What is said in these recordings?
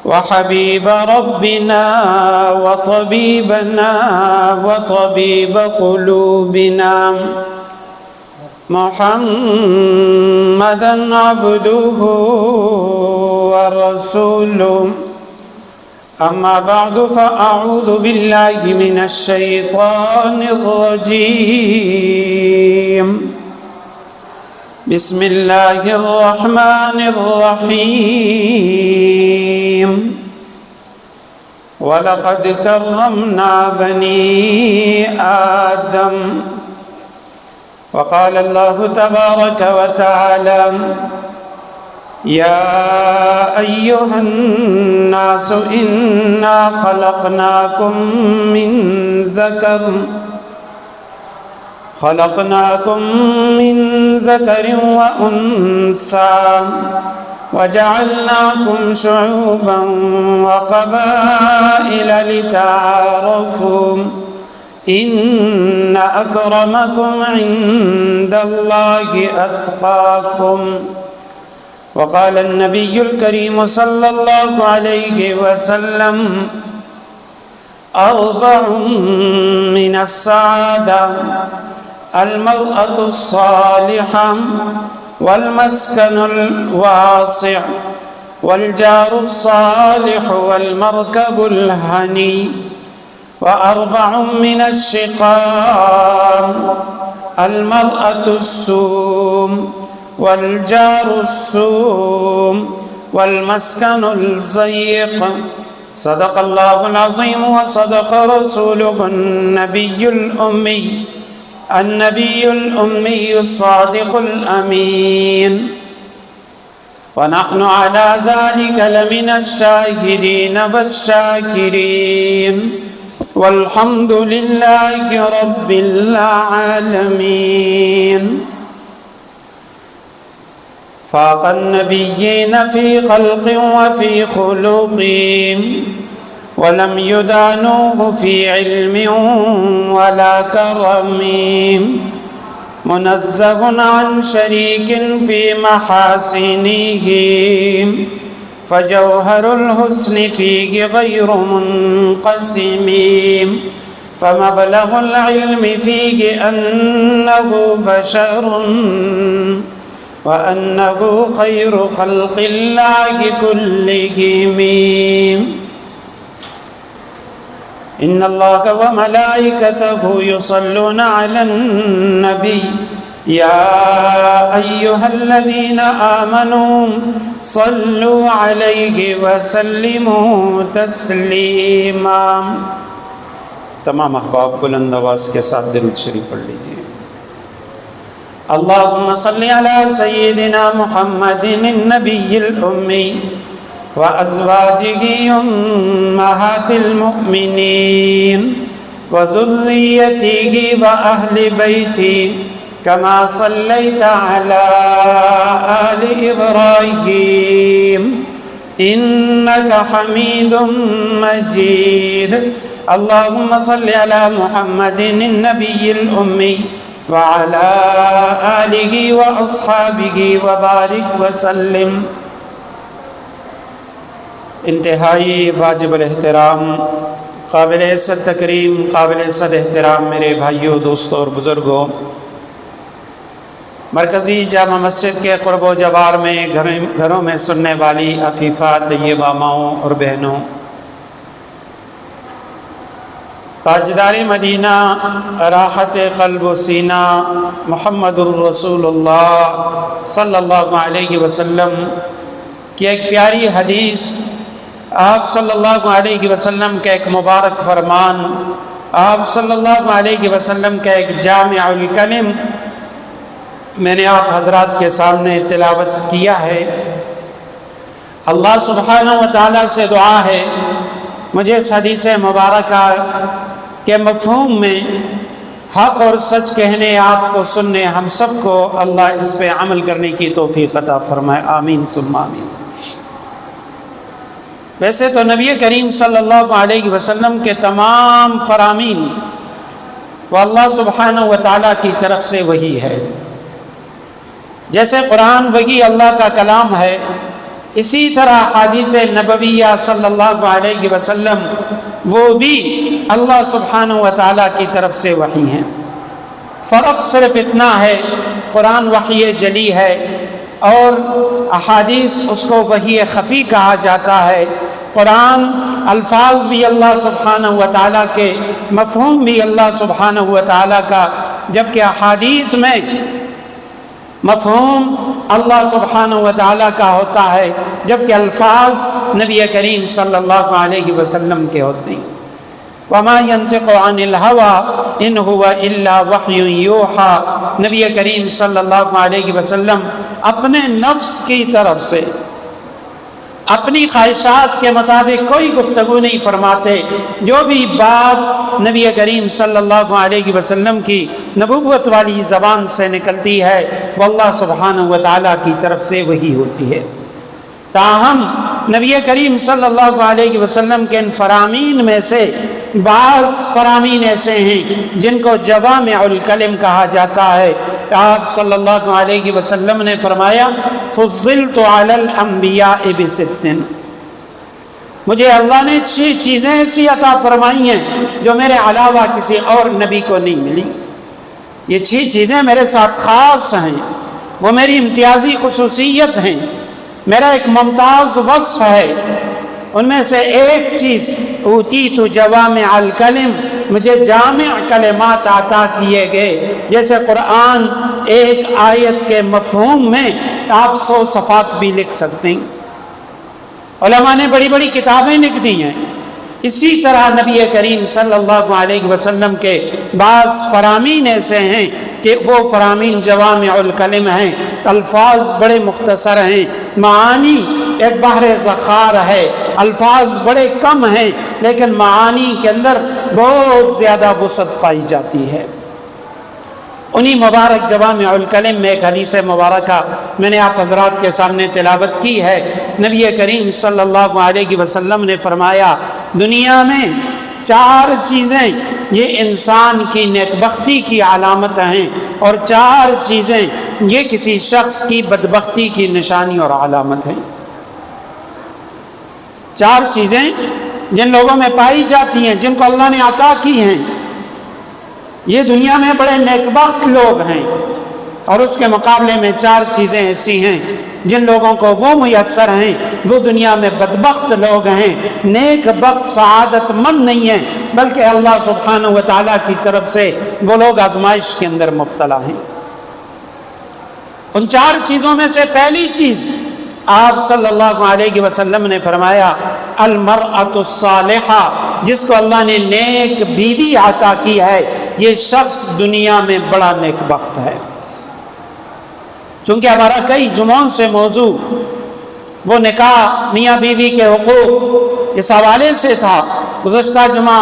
وحبيب ربنا وطبيبنا وطبيب قلوبنا محمدا عبده ورسوله. أما بعد فأعوذ بالله من الشيطان الرجيم. بسم الله الرحمن الرحيم. ولقد كرمنا بني آدم. وقال الله تبارك وتعالى: يا أيها الناس إنا خلقناكم من ذكر وأنثى وجعلناكم شعوبا وقبائل لتعارفوا إن أكرمكم عند الله أتقاكم. وقال النبي الكريم صلى الله عليه وسلم: أربع من السعادة: المرأة الصالحة، والمسكن الواسع، والجار الصالح، والمركب الهني. وأربع من الشقام: المرأة السوم، والجار السوم، والمسكن الضيق. صدق الله العظيم وصدق رسوله النبي الأمي الصادق الأمين. ونحن على ذلك لمن الشاهدين والشاكرين، والحمد لله رب العالمين. فاق النبيين في خلق وفي خلق، ولم يدانوه في علم ولا كرم. منزه عن شريك في محاسنه، فجوهر الحسن فيه غير منقسم. فمبلغ العلم فيه أنه بشر، وأنه خير خلق الله كلهم. إن الله وملائكته يصلون على النبي يا أيها الذين آمنوا صلوا عليه وسلموا تسلیما. تمام احباب بلند آواز کے ساتھ درود شریف پڑھ لیجیے. اللهم صل على سيدنا محمد النبي الأمي وأزواجه أمهات المؤمنين وذريته وأهل بيته، كما صليت على آل إبراهيم إنك حميد مجيد. اللهم صل على محمد النبي الأمي وعلى آله وأصحابه وبارك وسلم. انتہائی واجب الاحترام، قابل عزت تکریم، قابل عزت احترام میرے بھائیوں، دوستوں اور بزرگوں، مرکزی جامع مسجد کے قرب و جوار میں گھروں میں سننے والی عفیفہ طیبہ ماؤں اور بہنوں، تاجدار مدینہ، راحت قلب و سینہ محمد الرسول اللہ صلی اللہ علیہ وسلم کی ایک پیاری حدیث، آپ صلی اللہ علیہ وسلم کا ایک مبارک فرمان، آپ صلی اللہ علیہ وسلم کا ایک جامع الکلم میں نے آپ حضرات کے سامنے تلاوت کیا ہے. اللہ سبحانہ و تعالیٰ سے دعا ہے مجھے اس حدیث مبارکہ کے مفہوم میں حق اور سچ کہنے، آپ کو سننے، ہم سب کو اللہ اس پہ عمل کرنے کی توفیق عطا فرمائے. آمین ثم آمین. ویسے تو نبی کریم صلی اللہ علیہ وسلم کے تمام فرامین وہ اللہ سبحانہ و تعالیٰ کی طرف سے وحی ہے. جیسے قرآن وحی اللہ کا کلام ہے، اسی طرح حدیث نبویہ صلی اللہ علیہ وسلم وہ بھی اللہ سبحانہ و تعالیٰ کی طرف سے وحی ہیں۔ فرق صرف اتنا ہے، قرآن وحی جلی ہے اور احادیث اس کو وحی خفی کہا جاتا ہے۔ قرآن الفاظ بھی اللہ سبحانہ و تعالیٰ کے، مفہوم بھی اللہ سبحانہ و تعالیٰ کا، جبکہ احادیث میں مفہوم اللہ سبحانہ و تعالیٰ کا ہوتا ہے، جبکہ الفاظ نبی کریم صلی اللہ علیہ وسلم کے ہوتے ہیں۔ وما ينطق عن الهوى ان هو الا وحی یوحى، نبی کریم صلی اللہ علیہ وسلم اپنے نفس کی طرف سے اپنی خواہشات کے مطابق کوئی گفتگو نہیں فرماتے۔ جو بھی بات نبی کریم صلی اللہ علیہ وسلم کی نبوت والی زبان سے نکلتی ہے وہ اللہ سبحانہ و تعالیٰ کی طرف سے وہی ہوتی ہے۔ تاہم نبی کریم صلی اللہ علیہ وسلم کے ان فرامین میں سے بعض فرامین ایسے ہیں جن کو جوامع الکلم کہا جاتا ہے۔ آپ صلی اللہ علیہ وسلم نے فرمایا فضلت علی الانبیاء بست، مجھے اللہ نے 6 چیزیں ایسی عطا فرمائی ہیں جو میرے علاوہ کسی اور نبی کو نہیں ملی۔ یہ 6 چیزیں میرے ساتھ خاص ہیں، وہ میری امتیازی خصوصیت ہیں، میرا ایک ممتاز وصف ہے۔ ان میں سے ایک چیز اوتیت جوامع الکلم، مجھے جامع کلمات عطا کیے گئے۔ جیسے قرآن ایک آیت کے مفہوم میں آپ 100 صفحات بھی لکھ سکتے ہیں، علماء نے بڑی بڑی کتابیں لکھ دی ہیں۔ اسی طرح نبی کریم صلی اللہ علیہ وسلم کے بعض فرامین ایسے ہیں کہ وہ فرامین جوامع الکلم ہیں، الفاظ بڑے مختصر ہیں، معانی ایک بحر ذخار ہے، الفاظ بڑے کم ہیں لیکن معانی کے اندر بہت زیادہ وسعت پائی جاتی ہے۔ انہی مبارک جوامع الکلم میں ایک حدیث مبارکہ میں نے آپ حضرات کے سامنے تلاوت کی ہے۔ نبی کریم صلی اللہ علیہ وسلم نے فرمایا دنیا میں 4 چیزیں یہ انسان کی نیکبختی کی علامت ہیں اور 4 چیزیں یہ کسی شخص کی بدبختی کی نشانی اور علامت ہیں۔ 4 چیزیں جن لوگوں میں پائی جاتی ہیں، جن کو اللہ نے عطا کی ہیں، یہ دنیا میں بڑے نیکبخت لوگ ہیں، اور اس کے مقابلے میں 4 چیزیں ایسی ہیں جن لوگوں کو وہ میسر ہیں وہ دنیا میں بدبخت لوگ ہیں، نیک بخت سعادت مند نہیں ہیں، بلکہ اللہ سبحانہ و تعالیٰ کی طرف سے وہ لوگ آزمائش کے اندر مبتلا ہیں۔ ان 4 چیزوں میں سے پہلی چیز آپ صلی اللہ علیہ وسلم نے فرمایا المرأۃ الصالحہ، جس کو اللہ نے نیک بیوی عطا کی ہے یہ شخص دنیا میں بڑا نیک بخت ہے۔ چونکہ ہمارا کئی جمعوں سے موضوع وہ نکاح میاں بیوی کے حقوق اس حوالے سے تھا۔ گزشتہ جمعہ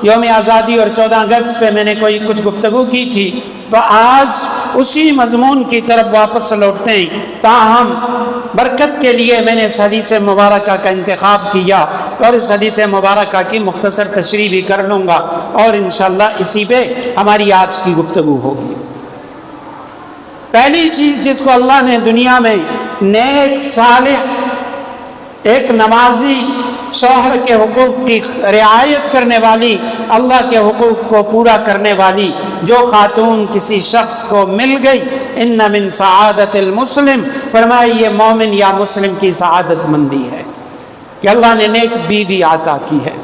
یوم آزادی اور 14 اگست پہ میں نے کچھ گفتگو کی تھی، تو آج اسی مضمون کی طرف واپس لوٹتے ہیں۔ تاہم برکت کے لیے میں نے اس حدیث مبارکہ کا انتخاب کیا اور اس حدیث مبارکہ کی مختصر تشریح بھی کر لوں گا اور انشاءاللہ اسی پہ ہماری آج کی گفتگو ہوگی۔ پہلی چیز جس کو اللہ نے دنیا میں نیک صالح ایک نمازی شوہر کے حقوق کی رعایت کرنے والی، اللہ کے حقوق کو پورا کرنے والی جو خاتون کسی شخص کو مل گئی، ان من سعادت المسلم، فرمایا یہ مومن یا مسلم کی سعادت مندی ہے کہ اللہ نے نیک بیوی عطا کی ہے۔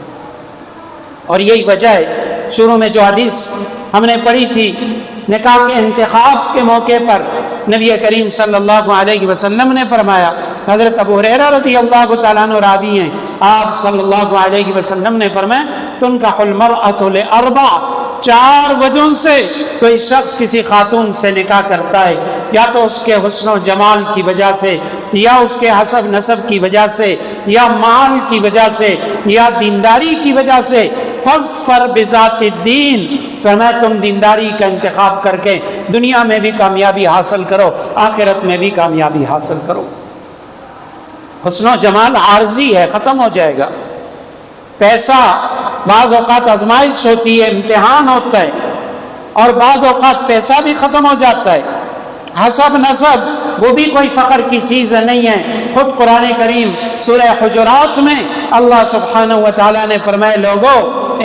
اور یہی وجہ ہے شروع میں جو حدیث ہم نے پڑھی تھی نکاح کے انتخاب کے موقع پر نبی کریم صلی اللہ علیہ وسلم نے فرمایا، حضرت ابو ہریرہ رضی اللہ تعالیٰ عنہ راوی ہیں، آپ صلی اللہ علیہ وسلم نے فرمایا تنکح المرأۃ لاربع، 4 وجہوں سے کوئی شخص کسی خاتون سے نکاح کرتا ہے، یا تو اس کے حسن و جمال کی وجہ سے، یا اس کے حسب نسب کی وجہ سے، یا مال کی وجہ سے، یا دینداری کی وجہ سے۔ فاظفر بذات الدین، فرمایا تم دینداری کا انتخاب کر کے دنیا میں بھی کامیابی حاصل کرو، آخرت میں بھی کامیابی حاصل کرو۔ حسن و جمال عارضی ہے، ختم ہو جائے گا۔ پیسہ بعض اوقات آزمائش ہوتی ہے، امتحان ہوتا ہے، اور بعض اوقات پیسہ بھی ختم ہو جاتا ہے، حسب نسب وہ بھی کوئی فخر کی چیز نہیں ہے۔ خود قرآن کریم سورہ حجرات میں اللہ سبحانہ و تعالیٰ نے فرمایا لوگو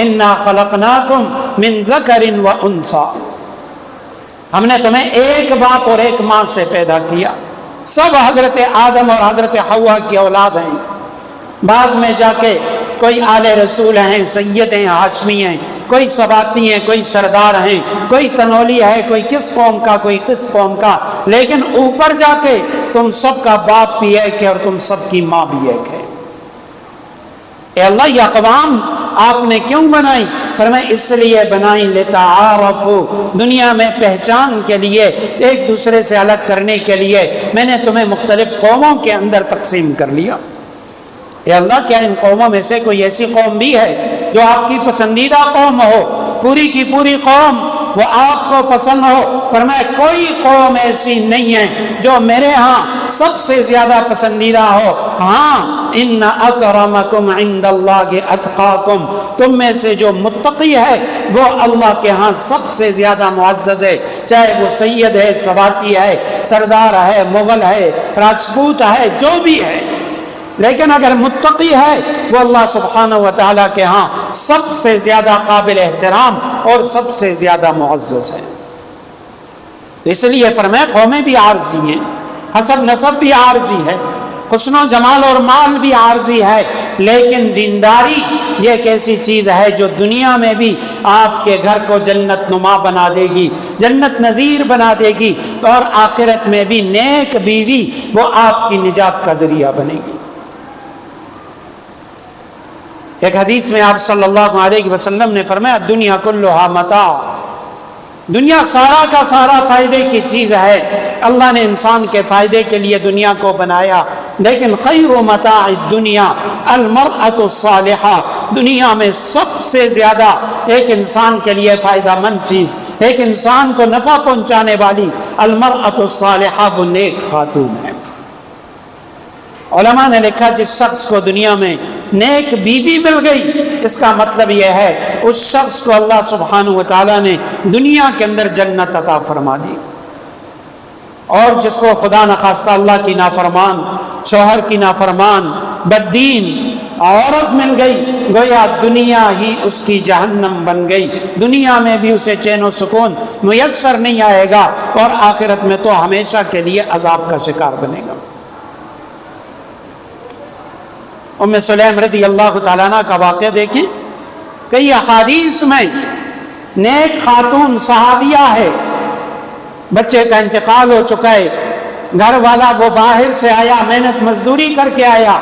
انا خلقناکم من ذکر و انثی، ہم نے تمہیں ایک باپ اور ایک ماں سے پیدا کیا۔ سب حضرت آدم اور حضرت حوا کی اولاد ہیں، بعد میں جا کے کوئی آل رسول ہیں، سید ہیں، ہاشمی ہیں، کوئی سباتی ہیں، کوئی سردار ہیں، کوئی تنولی ہے، کوئی کس قوم کا، کوئی کس قوم کا، لیکن اوپر جا کے تم سب کا باپ بھی ایک ہے اور تم سب کی ماں بھی ایک ہے۔ اے اللہ یہ اقوام آپ نے کیوں بنائی؟ فرمایا اس لیے بنائی لتعارفوا، دنیا میں پہچان کے لیے، ایک دوسرے سے الگ کرنے کے لیے میں نے تمہیں مختلف قوموں کے اندر تقسیم کر لیا۔ اے اللہ کیا ان قوموں میں سے کوئی ایسی قوم بھی ہے جو آپ کی پسندیدہ قوم ہو، پوری کی پوری قوم وہ آپ کو پسند ہو؟ فرمایا کوئی قوم ایسی نہیں ہے جو میرے ہاں سب سے زیادہ پسندیدہ ہو، ہاں ان اکرمکم عند اللہ اتقاکم، تم میں سے جو متقی ہے وہ اللہ کے ہاں سب سے زیادہ معزز ہے، چاہے وہ سید ہے، سباتی ہے، سردار ہے، مغل ہے، راجپوت ہے، جو بھی ہے، لیکن اگر متقی ہے وہ اللہ سبحانہ و تعالیٰ کے ہاں سب سے زیادہ قابل احترام اور سب سے زیادہ معزز ہے۔ اس لیے فرمایا قومیں بھی عارضی ہیں، حسب نسب بھی عارضی ہے، حسن و جمال اور مال بھی عارضی ہے، لیکن دینداری یہ ایک ایسی چیز ہے جو دنیا میں بھی آپ کے گھر کو جنت نما بنا دے گی، جنت نظیر بنا دے گی، اور آخرت میں بھی نیک بیوی وہ آپ کی نجات کا ذریعہ بنے گی۔ ایک حدیث میں آپ صلی اللہ علیہ وسلم نے فرمایا دنیا کلھا متاع، دنیا سارا کا سارا فائدے کی چیز ہے، اللہ نے انسان کے فائدے کے لیے دنیا کو بنایا، لیکن خیر متاع الدنیا المرأة الصالحہ، دنیا میں سب سے زیادہ ایک انسان کے لیے فائدہ مند چیز، ایک انسان کو نفع پہنچانے والی المرأة الصالحہ وہ نیک خاتون ہے۔ علماء نے لکھا جس شخص کو دنیا میں نیک بیوی مل گئی، اس کا مطلب یہ ہے اس شخص کو اللہ سبحانہ و تعالیٰ نے دنیا کے اندر جنت عطا فرما دی، اور جس کو خدا نخواستہ اللہ کی نافرمان، شوہر کی نافرمان، بددین عورت مل گئی، گویا دنیا ہی اس کی جہنم بن گئی، دنیا میں بھی اسے چین و سکون میسر نہیں آئے گا، اور آخرت میں تو ہمیشہ کے لیے عذاب کا شکار بنے گا۔ ام سلیم رضی اللہ تعالیٰ عنہ کا واقعہ دیکھیں، کئی احادیث میں نیک خاتون صحابیہ ہے، بچے کا انتقال ہو چکا ہے، گھر والا وہ باہر سے آیا، محنت مزدوری کر کے آیا،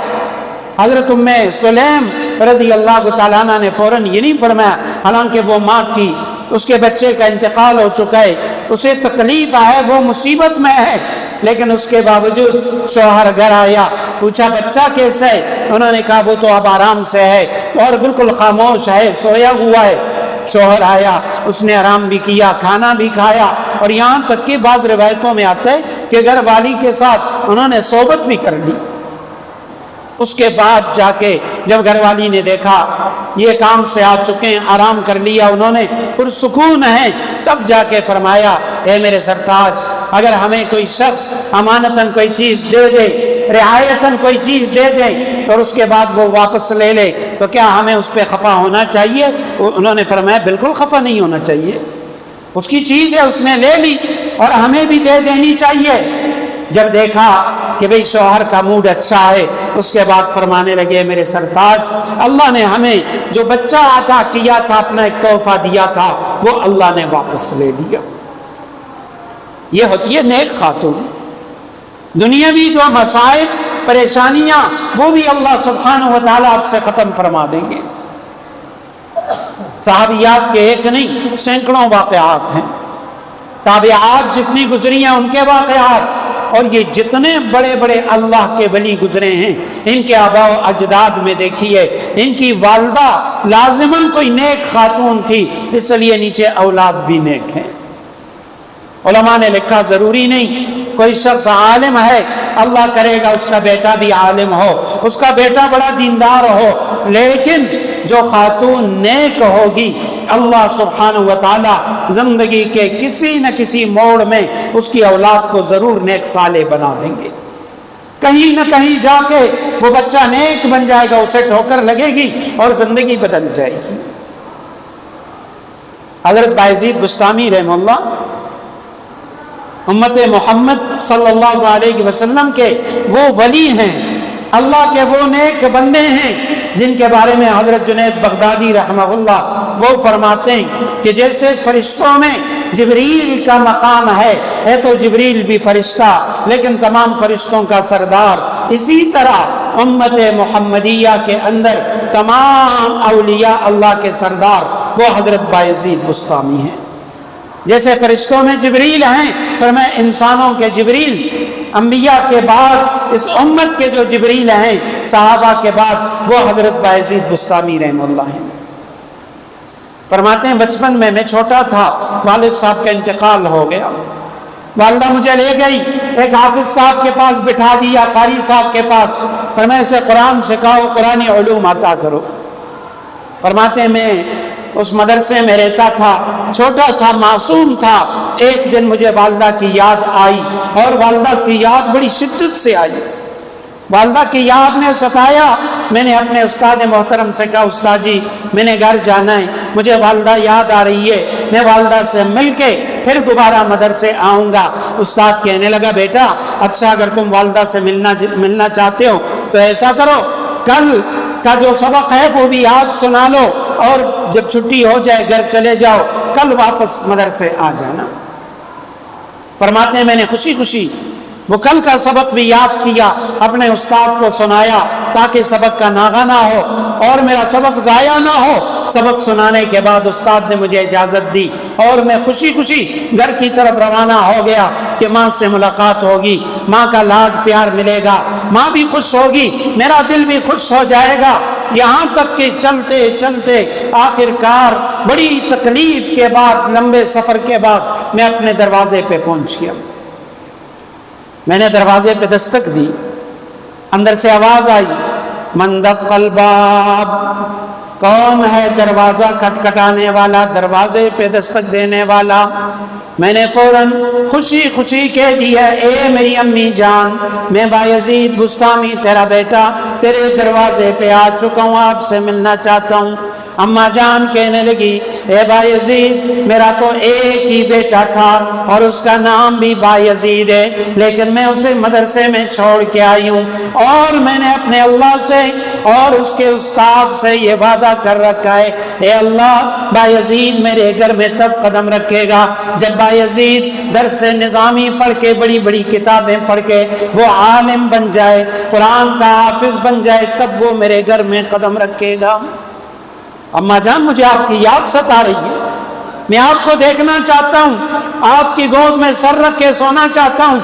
حضرت ام سلیم رضی اللہ تعالیٰ عنہ نے فوراً یہ نہیں فرمایا، حالانکہ وہ ماں تھی، اس کے بچے کا انتقال ہو چکا ہے، اسے تکلیف ہے، وہ مصیبت میں ہے، لیکن اس کے باوجود شوہر گھر آیا، پوچھا بچہ کیسا ہے؟ انہوں نے کہا وہ تو اب آرام سے ہے اور بالکل خاموش ہے، سویا ہوا ہے۔ شوہر آیا، اس نے آرام بھی کیا، کھانا بھی کھایا، اور یہاں تک کہ بعض روایتوں میں آتا ہے کہ گھر والی کے ساتھ انہوں نے صحبت بھی کر لی۔ اس کے بعد جا کے جب گھر والی نے دیکھا یہ کام سے آ چکے ہیں، آرام کر لیا انہوں نے، پرسکون ہیں، تب جا کے فرمایا اے میرے سرتاج، اگر ہمیں کوئی شخص امانتاً کوئی چیز دے دے، رعایتاً کوئی چیز دے دے اور اس کے بعد وہ واپس لے لے تو کیا ہمیں اس پہ خفا ہونا چاہیے؟ انہوں نے فرمایا بالکل خفا نہیں ہونا چاہیے، اس کی چیز ہے، اس نے لے لی اور ہمیں بھی دے دینی چاہیے۔ جب دیکھا کہ بھئی شوہر کا موڈ اچھا ہے، اس کے بعد فرمانے لگے میرے سرتاج، اللہ نے ہمیں جو بچہ عطا کیا تھا، اپنا ایک تحفہ دیا تھا، وہ اللہ نے واپس لے لیا۔ یہ ہوتی ہے نیک خاتون۔ دنیاوی جو مصائب پریشانیاں وہ بھی اللہ سبحانہ و تعالیٰ آپ سے ختم فرما دیں گے۔ صحابیات کے ایک نہیں سینکڑوں واقعات ہیں، تابعات جتنی گزری ہیں ان کے واقعات، اور یہ جتنے بڑے بڑے اللہ کے ولی گزرے ہیں ان کے آباء و اجداد میں دیکھیے، ان کی والدہ لازماً کوئی نیک خاتون تھی، اس لیے نیچے اولاد بھی نیک ہیں۔ علماء نے لکھا ضروری نہیں کوئی شخص عالم ہے، اللہ کرے گا اس کا بیٹا بھی عالم ہو، اس کا بیٹا بڑا دیندار ہو، لیکن جو خاتون نیک ہوگی اللہ سبحانہ و تعالی زندگی کے کسی نہ کسی موڑ میں اس کی اولاد کو ضرور نیک صالح بنا دیں گے. کہیں نہ کہیں جا کے وہ بچہ نیک بن جائے گا، اسے ٹھوکر لگے گی اور زندگی بدل جائے گی. حضرت بایزید بسطامی رحمہ اللہ امت محمد صلی اللہ علیہ وسلم کے وہ ولی ہیں، اللہ کے وہ نیک بندے ہیں جن کے بارے میں حضرت جنید بغدادی رحمہ اللہ وہ فرماتے ہیں کہ جیسے فرشتوں میں جبریل کا مقام ہے تو جبریل بھی فرشتہ لیکن تمام فرشتوں کا سردار، اسی طرح امت محمدیہ کے اندر تمام اولیاء اللہ کے سردار وہ حضرت بایزید بسطامی ہیں. جیسے فرشتوں میں جبریل ہیں، فرمایا انسانوں کے جبریل، انبیاء کے بعد اس امت کے جو جبریل ہیں صحابہ کے بعد وہ حضرت بایزید بسطامی رحمہ اللہ ہیں. فرماتے ہیں بچپن میں چھوٹا تھا، والد صاحب کا انتقال ہو گیا، والدہ مجھے لے گئی، ایک حافظ صاحب کے پاس بٹھا دیا، قاری صاحب کے پاس، فرمایا اسے قرآن سکھاؤ، قرآنی علوم عطا کرو. فرماتے ہیں میں اس مدرسے میں رہتا تھا، چھوٹا تھا، معصوم تھا. ایک دن مجھے والدہ کی یاد آئی اور والدہ کی یاد بڑی شدت سے آئی، والدہ کی یاد نے ستایا. میں نے اپنے استاد محترم سے کہا استاد جی میں نے گھر جانا ہے، مجھے والدہ یاد آ رہی ہے، میں والدہ سے مل کے پھر دوبارہ مدرسے آؤں گا. استاد کہنے لگا بیٹا اچھا اگر تم والدہ سے ملنا چاہتے ہو تو ایسا کرو، کل کا جو سبق ہے وہ بھی یاد سنا لو اور جب چھٹی ہو جائے گھر چلے جاؤ، کل واپس مدرسے آ جانا. فرماتے ہیں میں نے خوشی خوشی وہ کل کا سبق بھی یاد کیا، اپنے استاد کو سنایا تاکہ سبق کا ناغہ نہ ہو اور میرا سبق ضائع نہ ہو. سبق سنانے کے بعد استاد نے مجھے اجازت دی اور میں خوشی خوشی گھر کی طرف روانہ ہو گیا کہ ماں سے ملاقات ہوگی، ماں کا لاڈ پیار ملے گا، ماں بھی خوش ہوگی، میرا دل بھی خوش ہو جائے گا. یہاں تک کہ چلتے چلتے آخر کار بڑی تکلیف کے بعد، لمبے سفر کے بعد میں اپنے دروازے پہ پہنچ گیا. میں نے دروازے پہ دستک دی، اندر سے آواز آئی من دق الباب، کون ہے دروازہ کھٹکھٹانے والا، دروازے پہ دستک دینے والا. میں نے فوراً خوشی خوشی کہہ دیا اے میری امی جان میں بایزید بسطامی تیرا بیٹا تیرے دروازے پہ آ چکا ہوں، آپ سے ملنا چاہتا ہوں. اماں جان کہنے لگی اے بایزید میرا تو ایک ہی بیٹا تھا اور اس کا نام بھی بایزید ہے، لیکن میں اسے مدرسے میں چھوڑ کے آئی ہوں اور میں نے اپنے اللہ سے اور اس کے استاد سے یہ وعدہ کر رکھا ہے اے اللہ بایزید میرے گھر میں تب قدم رکھے گا جب بایزید درس نظامی پڑھ کے بڑی بڑی کتابیں پڑھ کے وہ عالم بن جائے، قرآن کا حافظ بن جائے، تب وہ میرے گھر میں قدم رکھے گا. اماں جان مجھے آپ کی یاد ستا رہی ہے، میں آپ کو دیکھنا چاہتا ہوں، آپ کی گود میں سر رکھ کے سونا چاہتا ہوں.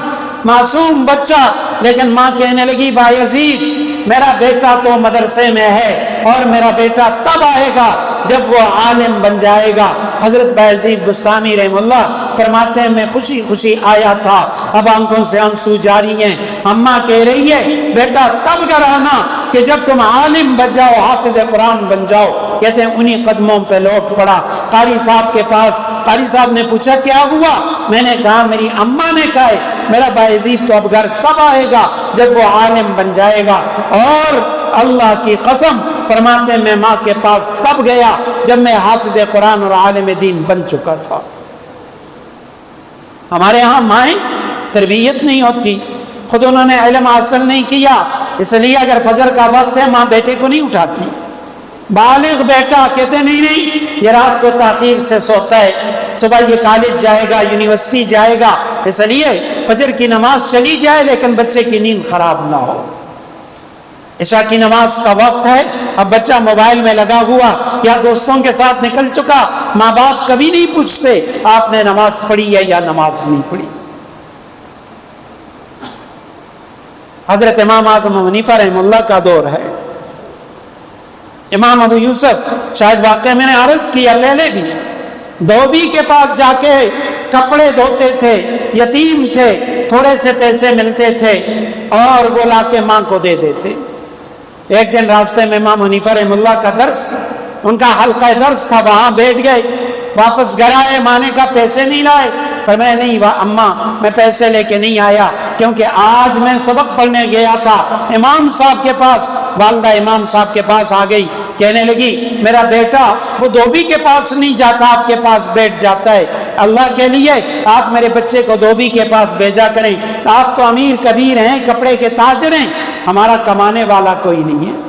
معصوم بچہ، لیکن ماں کہنے لگی بایزید میرا بیٹا تو مدرسے میں ہے اور میرا بیٹا تب آئے گا جب وہ عالم بن جائے گا. حضرت بایزید بسطامی رحم اللہ فرماتے ہیں میں خوشی خوشی آیا تھا، اب آنکھوں سے آنسو جاری ہیں. اماں کہہ رہی ہے بیٹا تب گھر آنا کہ جب تم عالم بن جاؤ، حافظ قرآن بن جاؤ. کہتے ہیں انہی قدموں پہ لوٹ پڑا قاری صاحب کے پاس. قاری صاحب نے پوچھا کیا ہوا؟ میں نے کہا میری اماں نے کہا ہے میرا بایزید تو اب گھر تب آئے گا جب وہ عالم بن جائے گا. اور اللہ کی قسم فرماتے ہیں میں ماں کے پاس تب گیا جب میں حافظ قرآن اور عالم دین بن چکا تھا. ہمارے ہاں مائیں تربیت نہیں ہوتی، خود انہوں نے علم حاصل نہیں کیا، اس لیے اگر فجر کا وقت ہے ماں بیٹے کو نہیں اٹھاتی. بالغ بیٹا کہتے نہیں یہ رات کو تاخیر سے سوتا ہے، صبح یہ کالج جائے گا، یونیورسٹی جائے گا، اس لیے فجر کی نماز چلی جائے لیکن بچے کی نیند خراب نہ ہو. عشاء کی نماز کا وقت ہے، اب بچہ موبائل میں لگا ہوا یا دوستوں کے ساتھ نکل چکا، ماں باپ کبھی نہیں پوچھتے آپ نے نماز پڑھی ہے یا نماز نہیں پڑھی. حضرت امام اعظم ابو حنیفہ رحمہ اللہ کا دور ہے. امام ابو یوسف شاید واقعہ میں نے عرض کیا پہلے بھی، دھوبی کے پاس جا کے کپڑے دھوتے تھے، یتیم تھے، تھوڑے سے پیسے ملتے تھے اور وہ لا کے ماں کو دے دیتے. ایک دن راستے میں امام حنیفہ رحمہ اللہ کا درس ان کا حلقہ درس تھا، وہاں بیٹھ گئے، واپس گھر آئے، ماں نے کہا پیسے نہیں لائے؟ فرمایا نہیں اماں میں پیسے لے کے نہیں آیا، کیونکہ آج میں سبق پڑھنے گیا تھا امام صاحب کے پاس۔ والدہ امام صاحب کے پاس آ گئی، کہنے لگی میرا بیٹا وہ دھوبی کے پاس نہیں جاتا، آپ کے پاس بیٹھ جاتا ہے، اللہ کے لیے آپ میرے بچے کو دھوبی کے پاس بھیجا کریں، آپ تو امیر کبیر ہیں، کپڑے کے تاجر ہیں، ہمارا کمانے والا کوئی نہیں ہے۔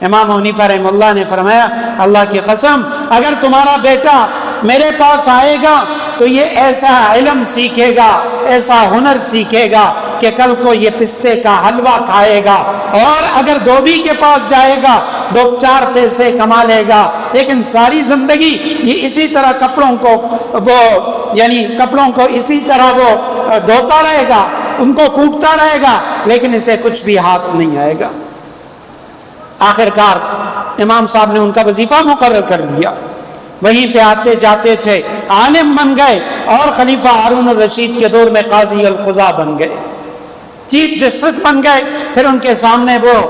امام حنیفہ رحمہ اللہ نے فرمایا اللہ کی قسم اگر تمہارا بیٹا میرے پاس آئے گا تو یہ ایسا علم سیکھے گا، ایسا ہنر سیکھے گا کہ کل کو یہ پستے کا حلوہ کھائے گا، اور اگر دھوبی کے پاس جائے گا 2-4 پیسے کما لے گا، لیکن ساری زندگی یہ اسی طرح کپڑوں کو اسی طرح وہ دھوتا رہے گا، ان کو کوٹتا رہے گا، لیکن اسے کچھ بھی ہاتھ نہیں آئے گا۔ آخر کار امام صاحب نے ان کا وظیفہ مقرر کر لیا، وہیں پہ آتے جاتے تھے، عالم بن گئے، اور خلیفہ ہارون الرشید کے دور میں قاضی القضاء بن گئے، چیف جسٹس بن گئے۔ پھر ان کے سامنے وہ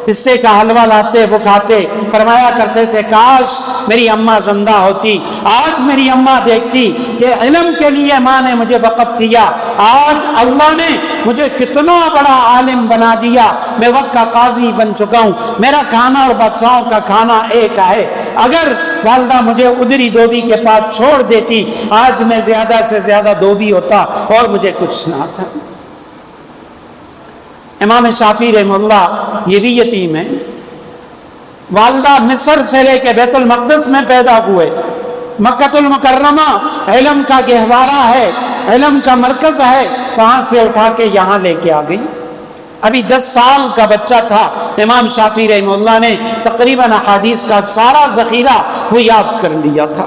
پستے کا حلوہ لاتے، وہ کھاتے، فرمایا کرتے تھے کاش میری اماں زندہ ہوتی، آج میری اماں دیکھتی کہ علم کے لیے ماں نے مجھے وقف کیا، آج اللہ نے مجھے کتنا بڑا عالم بنا دیا، میں وقت کا قاضی بن چکا ہوں، میرا کھانا اور بادشاہوں کا کھانا ایک ہے۔ اگر والدہ مجھے ادری دھوبی کے پاس چھوڑ دیتی، آج میں زیادہ سے زیادہ دھوبی ہوتا اور مجھے کچھ نہ تھا۔ امام شافعی رحمہ اللہ یہ بھی یتیم ہے، والدہ مصر سے لے کے بیت المقدس میں پیدا ہوئے، مکہ المکرمہ علم کا گہوارہ ہے، علم کا مرکز ہے، وہاں سے اٹھا کے یہاں لے کے آ گئی۔ ابھی 10 سال کا بچہ تھا، امام شافعی رحمہ اللہ نے تقریباً احادیث کا سارا ذخیرہ وہ یاد کر لیا تھا۔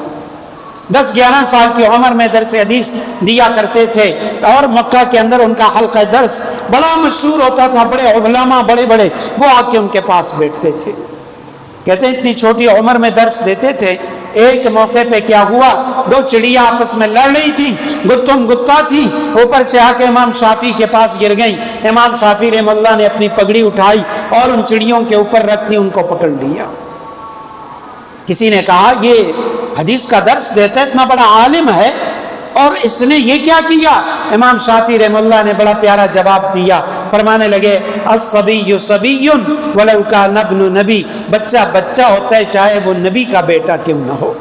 10-11 سال کی عمر میں درس حدیث دیا کرتے تھے، اور مکہ کے اندر ان کا حلقہ درس بڑا مشہور ہوتا تھا، بڑے علماء بڑے بڑے وہ آ کے ان کے پاس بیٹھتے تھے۔ کہتے ہیں اتنی چھوٹی عمر میں درس دیتے تھے، ایک موقع پہ کیا ہوا، 2 چڑیا آپس میں لڑ رہی تھیں، گتم گتا تھی، اوپر سے آ کے امام شافعی کے پاس گر گئیں۔ امام شافعی رحمہ اللہ نے اپنی پگڑی اٹھائی اور ان چڑیوں کے اوپر رکھ دی، ان کو پکڑ لیا۔ کسی نے کہا یہ حدیث کا درس دیتا ہے، اتنا بڑا عالم ہے، اور اس نے یہ کیا کیا؟ امام شافعی رحمہ اللہ نے بڑا پیارا جواب دیا، فرمانے لگے الصبی صبی ولو کان ابن نبی، بچہ بچہ ہوتا ہے چاہے وہ نبی کا بیٹا کیوں نہ ہو۔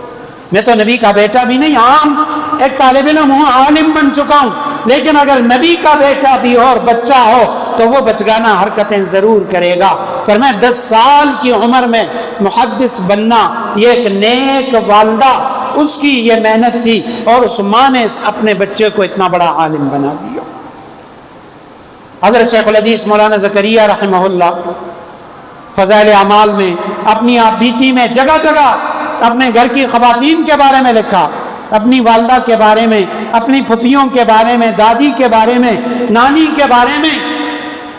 میں تو نبی کا بیٹا بھی نہیں، عام ایک طالب علم ہوں، عالم بن چکا ہوں، لیکن اگر نبی کا بیٹا بھی ہو اور بچہ ہو تو وہ بچگانہ حرکتیں ضرور کرے گا۔ فرمایا 10 سال کی عمر میں محدث بننا یہ ایک نیک والدہ، اس کی یہ محنت تھی، اور اس ماں نے اپنے بچے کو اتنا بڑا عالم بنا دیا۔ حضرت شیخ الحدیث مولانا زکریا رحمہ اللہ فضائل اعمال میں اپنی آپ بیتی میں جگہ جگہ اپنے گھر کی خواتین کے بارے میں لکھا، اپنی والدہ کے بارے میں، اپنی پھپھیوں کے بارے میں، دادی کے بارے میں، نانی کے بارے میں،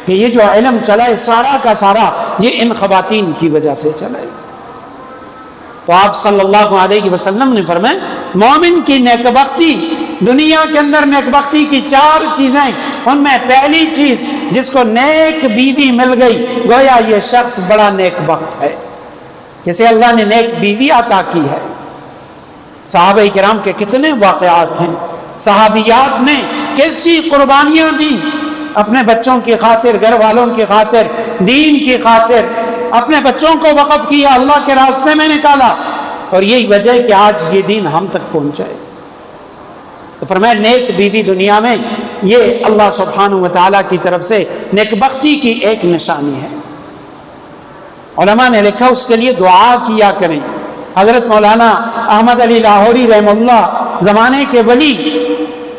کہ یہ جو علم چلا ہے سارا کا سارا یہ ان خواتین کی وجہ سے چلا ہے۔ تو آپ صلی اللہ علیہ وسلم نے فرمایا مومن کی نیک بختی، دنیا کے اندر نیک بختی کی 4 چیزیں، ان میں پہلی چیز جس کو نیک بیوی مل گئی گویا یہ شخص بڑا نیک بخت ہے، جسے اللہ نے نیک بیوی عطا کی ہے۔ صحابہ کرام کے کتنے واقعات ہیں، صحابیات نے کیسی قربانیاں دیں اپنے بچوں کی خاطر، گھر والوں کی خاطر، دین کی خاطر، اپنے بچوں کو وقف کیا، اللہ کے راستے میں نکالا، اور یہی وجہ ہے کہ آج یہ دین ہم تک پہنچا ہے۔ تو فرمایا نیک بیوی دنیا میں یہ اللہ سبحانہ و تعالیٰ کی طرف سے نیک بختی کی ایک نشانی ہے۔ علماء نے لکھا اس کے لیے دعا کیا کریں۔ حضرت مولانا احمد علی لاہوری رحمہ اللہ زمانے کے ولی،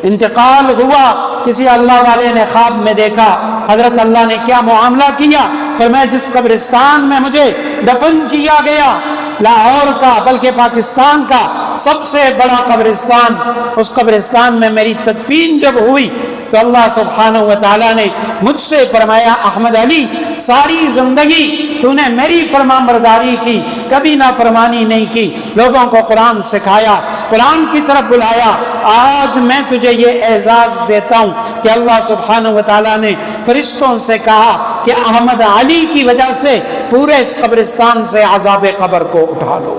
انتقال ہوا، کسی اللہ والے نے خواب میں دیکھا، حضرت اللہ نے کیا معاملہ کیا؟ فرمایا جس قبرستان میں مجھے دفن کیا گیا، لاہور کا بلکہ پاکستان کا سب سے بڑا قبرستان، اس قبرستان میں میری تدفین جب ہوئی تو اللہ سبحانہ و تعالیٰ نے مجھ سے فرمایا احمد علی ساری زندگی تو نے میری فرمان برداری کی، کبھی نافرمانی نہیں کی، لوگوں کو قرآن سکھایا، قرآن کی طرف بلایا، آج میں تجھے یہ اعزاز دیتا ہوں کہ اللہ سبحانہ و تعالیٰ نے فرشتوں سے کہا کہ احمد علی کی وجہ سے پورے اس قبرستان سے عذاب قبر کو اٹھا لو۔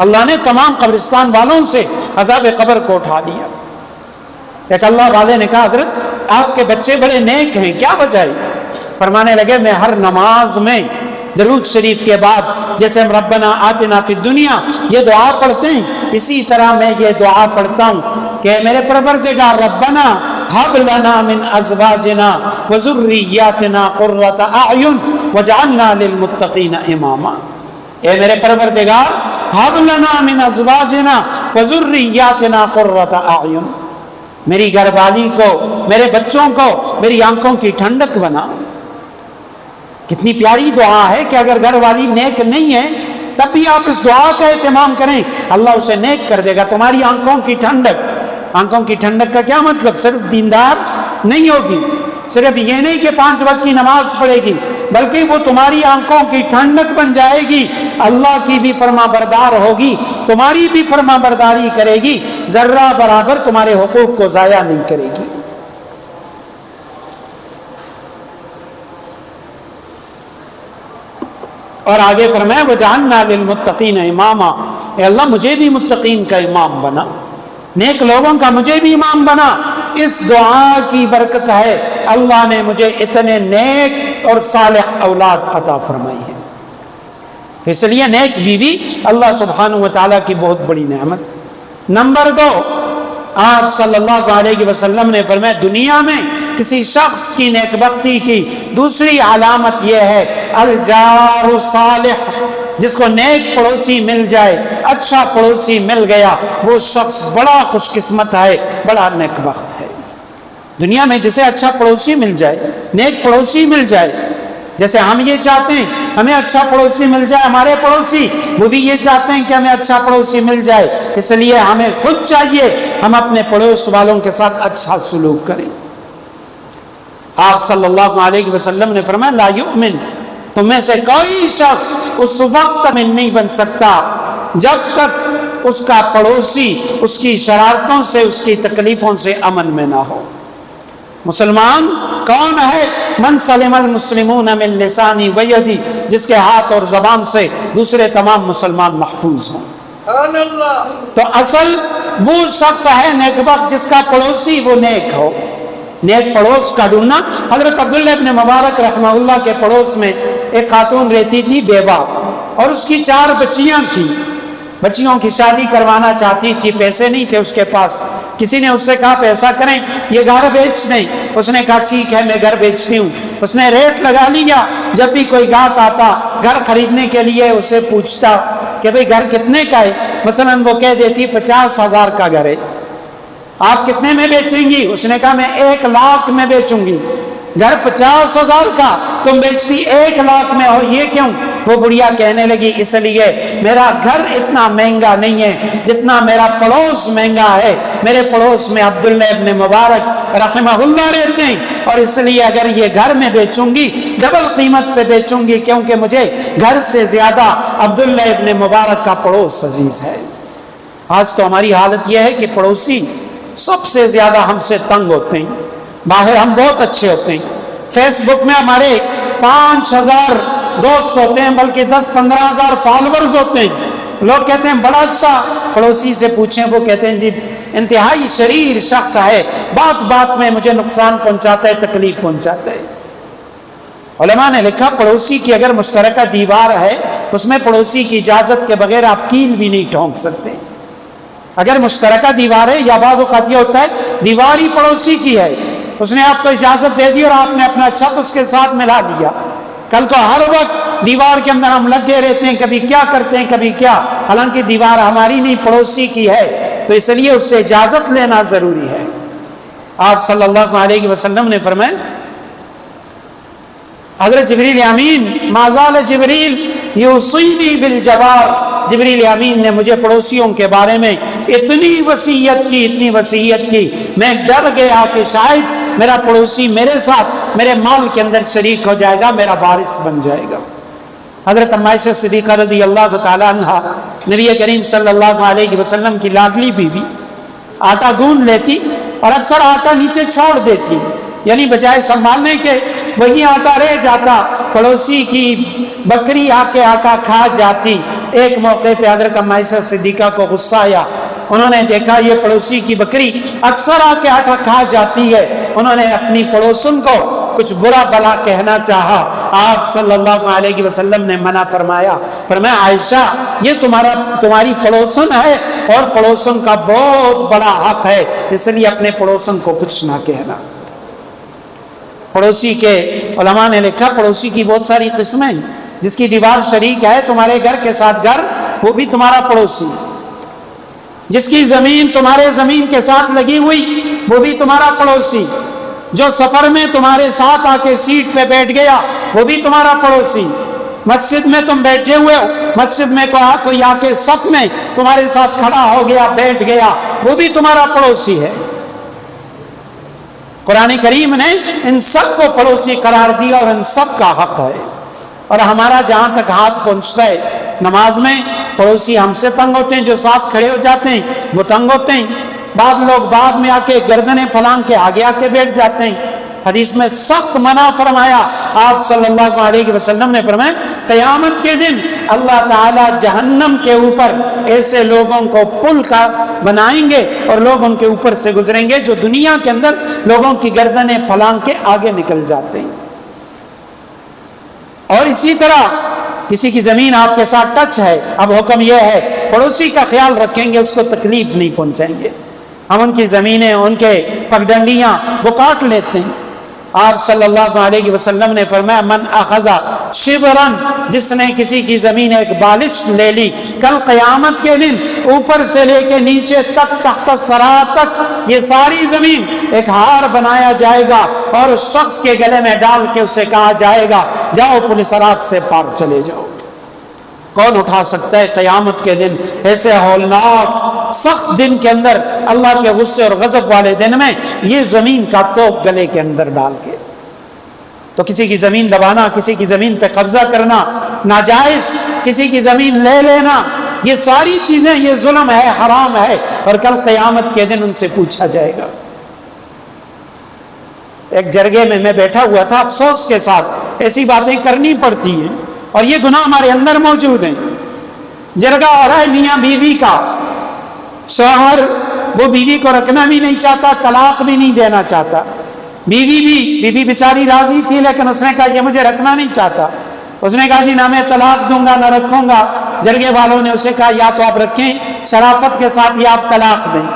اللہ نے تمام قبرستان والوں سے عذاب قبر کو اٹھا لیا۔ ایک اللہ والے نے کہا حضرت آپ کے بچے بڑے نیک ہیں، کیا وجہ ہے؟ فرمانے لگے میں ہر نماز میں درود شریف کے بعد جیسے ہم ربنا آتنا فی الدنیا یہ دعا پڑھتے ہیں، اسی طرح میں یہ دعا پڑھتا ہوں کہ میرے پروردگار ربنا ہب لنا من ازواجنا وذریاتنا قرۃ اعین واجعلنا للمتقین اماما۔ اے میرے پروردگار ہب لنا من ازواجنا وذریاتنا قرۃ اعین، میری گھر والی کو، میرے بچوں کو میری آنکھوں کی ٹھنڈک بنا۔ کتنی پیاری دعا ہے کہ اگر گھر والی نیک نہیں ہے تب بھی آپ اس دعا کا اہتمام کریں، اللہ اسے نیک کر دے گا۔ تمہاری آنکھوں کی ٹھنڈک، آنکھوں کی ٹھنڈک کا کیا مطلب؟ صرف دیندار نہیں ہوگی، صرف یہ نہیں کہ 5 وقت کی نماز پڑھے گی، بلکہ وہ تمہاری آنکھوں کی ٹھنڈک بن جائے گی، اللہ کی بھی فرما بردار ہوگی، تمہاری بھی فرما برداری کرے گی، ذرہ برابر تمہارے حقوق کو ضائع نہیں کرے گی۔ اور آگے فرمایا وجعلنا للمتقین اماما، اے اللہ مجھے بھی متقین کا امام بنا، نیک لوگوں کا مجھے بھی امام بنا۔ اس دعا کی برکت ہے اللہ نے مجھے اتنے نیک اور صالح اولاد عطا فرمائی ہے۔ اس لیے نیک بیوی اللہ سبحانہ و تعالیٰ کی بہت بڑی نعمت۔ نمبر 2، آپ صلی اللہ علیہ وسلم نے فرمایا دنیا میں کسی شخص کی نیک بختی کی دوسری علامت یہ ہے الجار الصالح، جس کو نیک پڑوسی مل جائے، اچھا پڑوسی مل گیا، وہ شخص بڑا خوش قسمت ہے، بڑا نیک بخت ہے۔ دنیا میں جسے اچھا پڑوسی مل جائے، نیک پڑوسی مل جائے، جیسے ہم یہ چاہتے ہیں ہمیں اچھا پڑوسی مل جائے، ہمارے پڑوسی وہ بھی یہ چاہتے ہیں کہ ہمیں اچھا پڑوسی مل جائے، اس لیے ہمیں خود چاہیے ہم اپنے پڑوس والوں کے ساتھ اچھا سلوک کریں۔ آپ صلی اللہ علیہ وسلم نے فرمایا لا یؤمن، تم میں سے کوئی شخص اس وقت مومن نہیں بن سکتا جب تک اس کا پڑوسی اس کی شرارتوں سے، اس کی تکلیفوں سے امن میں نہ ہو۔ مسلمان کون ہے؟ من سلم المسلمون من لسانی و یدی، جس کے ہاتھ اور زبان سے دوسرے تمام مسلمان محفوظ ہوں۔ تو اصل وہ شخص ہے نیک بخت جس کا پڑوسی وہ نیک ہو۔ نیک پڑوس کا ڈھونڈنا۔ حضرت عبداللہ ابن مبارک رحمہ اللہ کے پڑوس میں ایک خاتون رہتی تھی بیوہ، اور اس کی 4 بچیاں تھیں، بچیوں کی شادی کروانا چاہتی تھی، پیسے نہیں تھے اس کے پاس۔ کسی نے اس سے کہا پیسہ کریں، یہ گھر بیچ دیں۔ اس نے کہا ٹھیک ہے میں گھر بیچتی ہوں۔ اس نے ریٹ لگا لیا، جب بھی کوئی گاہک آتا گھر خریدنے کے لیے اسے پوچھتا کہ بھئی گھر کتنے کا ہے، مثلا وہ کہہ دیتی 50,000 کا گھر ہے، آپ کتنے میں بیچیں گی؟ اس نے کہا میں 1 لاکھ میں بیچوں گی۔ گھر 50,000 کا تم بیچتی 1 لاکھ میں ہو، یہ کیوں؟ وہ بڑھیا کہنے لگی اس لیے میرا گھر اتنا مہنگا نہیں ہے جتنا میرا پڑوس مہنگا ہے، میرے پڑوس میں عبداللہ ابن مبارک رحمہ اللہ رہتے ہیں، اور اس لیے اگر یہ گھر میں بیچوں گی ڈبل قیمت پہ بیچوں گی، کیونکہ مجھے گھر سے زیادہ عبداللہ ابن مبارک کا پڑوس عزیز ہے۔ آج تو ہماری حالت یہ ہے کہ پڑوسی سب سے زیادہ ہم سے تنگ ہوتے ہیں، باہر ہم بہت اچھے ہوتے ہیں، فیس بک میں ہمارے 5,000 دوست ہوتے ہیں، بلکہ 10-15,000 فالورز ہوتے ہیں۔ لوگ کہتے ہیں بڑا اچھا، پڑوسی سے پوچھیں وہ کہتے ہیں جی انتہائی شریر شخص ہے، بات بات میں مجھے نقصان پہنچاتا ہے، تکلیف پہنچاتا ہے۔ علماء نے لکھا پڑوسی کی اگر مشترکہ دیوار ہے اس میں پڑوسی کی اجازت کے بغیر آپ کیل بھی نہیں ٹھونک سکتے۔ اگر مشترکہ دیوار ہے یا بعض اوقات یہ ہوتا ہے دیوار ہی پڑوسی کی ہے، اس نے آپ کو اجازت دے دی اور آپ نے اپنا چھت اس کے ساتھ ملا لیا، کل کو ہر وقت دیوار کے اندر ہم لگے رہتے ہیں، کبھی کیا کرتے ہیں کبھی کیا، حالانکہ دیوار ہماری نہیں پڑوسی کی ہے، تو اس لیے اس سے اجازت لینا ضروری ہے۔ آپ صلی اللہ علیہ وسلم نے فرمایا حضرت جبریل امین ما زال جبریل یوصینی بالجوار جبریل امین نے مجھے پڑوسیوں کے بارے میں اتنی وصیت کی میں ڈر گیا کہ شاید میرا پڑوسی میرے ساتھ میرے مال کے اندر شریک ہو جائے گا، میرا وارث بن جائے گا۔ حضرت ام عائشہ صدیقہ رضی اللہ تعالیٰ عنہ نبی کریم صلی اللہ علیہ وسلم کی لاڈلی بیوی، آٹا گوندھ لیتی اور اکثر آٹا نیچے چھوڑ دیتی، یعنی بجائے سنبھالنے کے وہی آٹا رہ جاتا، پڑوسی کی بکری آ کے آٹا کھا جاتی۔ ایک موقع پہ حضرت ام عائشہ صدیقہ کو غصہ آیا، انہوں نے دیکھا یہ پڑوسی کی بکری اکثر آ کے آٹا کھا جاتی ہے، انہوں نے اپنی پڑوسن کو کچھ برا بلا کہنا چاہا، آپ صلی اللہ علیہ وسلم نے منع فرمایا، عائشہ یہ تمہاری پڑوسن ہے اور پڑوسن کا بہت بڑا حق ہے، اس لیے اپنے پڑوسن کو کچھ نہ کہنا۔ پڑوسی کے علماء نے لکھا پڑوسی کی بہت ساری قسمیں ہیں، جس کی دیوار شریک ہے تمہارے گھر کے ساتھ گھر، وہ بھی تمہارا پڑوسی، جس کی زمین تمہارے زمین کے ساتھ لگی ہوئی وہ بھی تمہارا پڑوسی، جو سفر میں تمہارے ساتھ آ کے سیٹ پہ بیٹھ گیا وہ بھی تمہارا پڑوسی، مسجد میں تم بیٹھے ہوئے ہو، مسجد میں کوئی آ کے صف میں تمہارے ساتھ کھڑا ہو گیا بیٹھ گیا وہ بھی تمہارا پڑوسی ہے۔ قرآن کریم نے ان سب کو پڑوسی قرار دیا اور ان سب کا حق ہے۔ اور ہمارا جہاں تک ہاتھ پہنچتا ہے نماز میں پڑوسی ہم سے تنگ ہوتے ہیں، جو ساتھ کھڑے ہو جاتے ہیں وہ تنگ ہوتے ہیں، بعض لوگ بعد میں آ کے گردنیں پھلانگ کے آگے آ کے بیٹھ جاتے ہیں۔ حدیث میں سخت منع فرمایا، آپ صلی اللہ علیہ وسلم نے فرمایا قیامت کے دن اللہ تعالیٰ جہنم کے اوپر ایسے لوگوں کو پل کا بنائیں گے اور لوگ ان کے اوپر سے گزریں گے جو دنیا کے اندر لوگوں کی گردنیں پھلانگ کے آگے نکل جاتے ہیں۔ اور اسی طرح کسی کی زمین آپ کے ساتھ ٹچ ہے، اب حکم یہ ہے پڑوسی کا خیال رکھیں گے، اس کو تکلیف نہیں پہنچائیں گے، ہم ان کی زمینیں ان کے پگڈنڈیاں وہ کاٹ لیتے ہیں۔ آپ صلی اللہ علیہ وسلم نے فرمایا من اخذ شبرن، جس نے کسی کی زمین ایک بالش لے لی، کل قیامت کے دن اوپر سے لے کے نیچے تک تحت الثری تک یہ ساری زمین ایک ہار بنایا جائے گا اور اس شخص کے گلے میں ڈال کے اسے کہا جائے گا جاؤ پولیس رات سے پار چلے جاؤ۔ کون اٹھا سکتا ہے قیامت کے دن ایسے ہولناک سخت دن کے اندر اللہ کے غصے اور غضب والے دن میں یہ زمین کا توپ گلے کے اندر ڈال کے؟ تو کسی کی زمین دبانا، کسی کی زمین پہ قبضہ کرنا، ناجائز کسی کی زمین لے لینا، یہ ساری چیزیں یہ ظلم ہے، حرام ہے، اور کل قیامت کے دن ان سے پوچھا جائے گا۔ ایک جرگے میں میں بیٹھا ہوا تھا، افسوس کے ساتھ ایسی باتیں کرنی پڑتی ہیں اور یہ گناہ ہمارے اندر موجود ہیں۔ جرگہ ہو رہا ہے میاں بیوی کا، شوہر وہ بیوی کو رکھنا بھی نہیں چاہتا، طلاق بھی نہیں دینا چاہتا، بیوی بیچاری راضی تھی لیکن اس نے کہا یہ مجھے رکھنا نہیں چاہتا، اس نے کہا جی نہ میں طلاق دوں گا نہ رکھوں گا۔ جرگے والوں نے اسے کہا یا تو آپ رکھیں شرافت کے ساتھ یا آپ طلاق دیں۔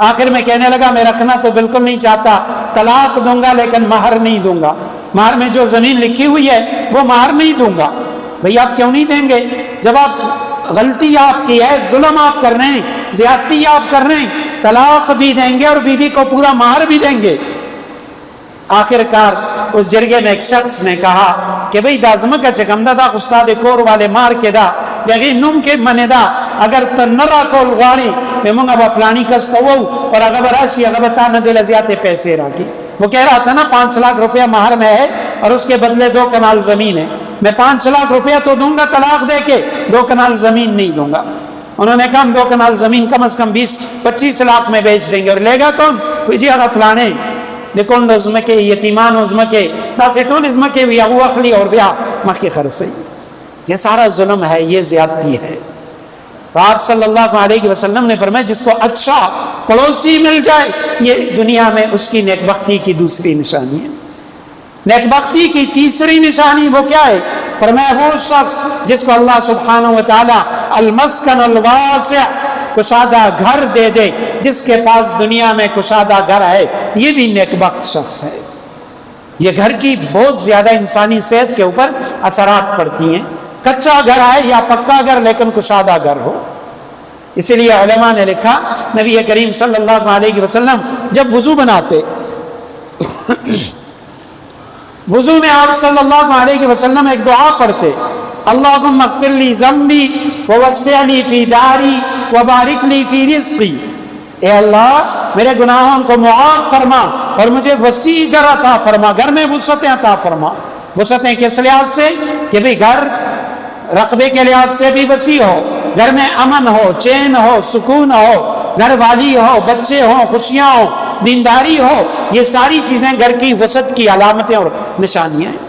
آخر میں کہنے لگا میں رکھنا تو بالکل نہیں چاہتا، طلاق دوں گا لیکن مہر نہیں دوں گا، مہر میں جو زمین لکھی ہوئی ہے وہ مہر نہیں دوں گا۔ بھئی آپ کیوں نہیں دیں گے؟ جب آپ غلطی آپ کی ہے، ظلم آپ کر رہے ہیں، زیادتی آپ کر رہے ہیں، طلاق بھی دیں گے اور بیوی کو پورا مہر بھی دیں گے۔ آخر کار اس جرگے میں ایک شخص نے کہا کہ بھئی دا زمکہ چکم دا استاد کور والے مار کے دا یقی نم کے من دا اگر تنرا کول غاری میں منگا با فلانی کستا ہو اور اگر براشی اگر بتا نہ دل ازیاتے پیسے راکی۔ وہ کہہ رہا تھا نا 5 لاکھ روپیہ مہر میں ہے اور اس کے بدلے 2 کنال زمین ہے، میں 5 لاکھ روپیہ تو دوں گا طلاق دے کے، 2 کنال زمین نہیں دوں گا۔ انہوں نے کہا ہم 2 کنال زمین کم از کم 20-25 لاکھ میں بیچ دیں گے۔ اور لے گا کون؟ جی اگر فلانے لیکن ازمکے یتیمان ازمکے دا سیٹون ازمکے وی اغو اخلی اور بیا مخی خرسی۔ یہ سارا ظلم ہے، یہ زیادتی ہے۔ تو آپ صلی اللہ علیہ وسلم نے فرمایا جس کو اچھا پڑوسی مل جائے یہ دنیا میں اس کی نیک بختی کی دوسری نشانی ہے۔ نیک بختی کی تیسری نشانی وہ کیا ہے؟ فرمایا وہ شخص جس کو اللہ سبحانہ وتعالی المسکن الواسع کشادہ گھر دے دے، جس کے پاس دنیا میں کشادہ گھر ہے یہ بھی نیک بخت شخص ہے۔ یہ گھر کی بہت زیادہ انسانی صحت کے اوپر اثرات پڑتی ہیں، کچا گھر ہے یا پکا گھر لیکن کشادہ گھر ہو۔ اسی لیے علماء نے لکھا نبی کریم صلی اللہ علیہ وسلم جب وضو بناتے وضو میں آپ صلی اللہ علیہ وسلم ایک دعا پڑھتے، اللہم اغفر لی ذنبی ووسع لی فی داری وبارک لی فی رزقی، اے اللہ میرے گناہوں کو معاف فرما اور مجھے وسیع گھر عطا فرما، گھر میں وسعتیں عطا فرما۔ وسعتیں کس لحاظ سے کہ بھی گھر رقبے کے لحاظ سے بھی وسیع ہو، گھر میں امن ہو، چین ہو، سکون ہو، گھر والی ہو، بچے ہوں، خوشیاں ہو، دینداری ہو، یہ ساری چیزیں گھر کی وسعت کی علامتیں اور نشانیاں ہیں۔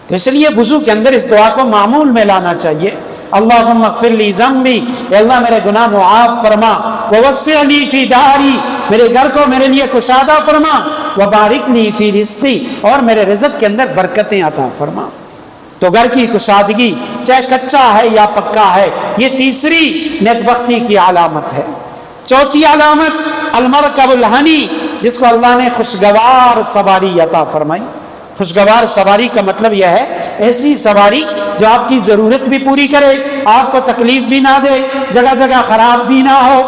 تو اس لیے وضو کے اندر اس دعا کو معمول میں لانا چاہیے، اللہم اغفر لی ذنبی، اے اللہ میرے گناہ معاف فرما، ووسع لی فی داری، میرے گھر کو میرے لیے کشادہ فرما، وبارک لی فی رزقی، اور میرے رزق کے اندر برکتیں عطا فرما۔ تو گھر کی کشادگی چاہے کچا ہے یا پکا ہے، یہ تیسری نیک بختی کی علامت ہے۔ چوتھی علامت المرکب الہنی، جس کو اللہ نے خوشگوار سواری عطا فرمائی۔ خوشگوار سواری کا مطلب یہ ہے ایسی سواری جو آپ کی ضرورت بھی پوری کرے، آپ کو تکلیف بھی نہ دے، جگہ جگہ خراب بھی نہ ہو،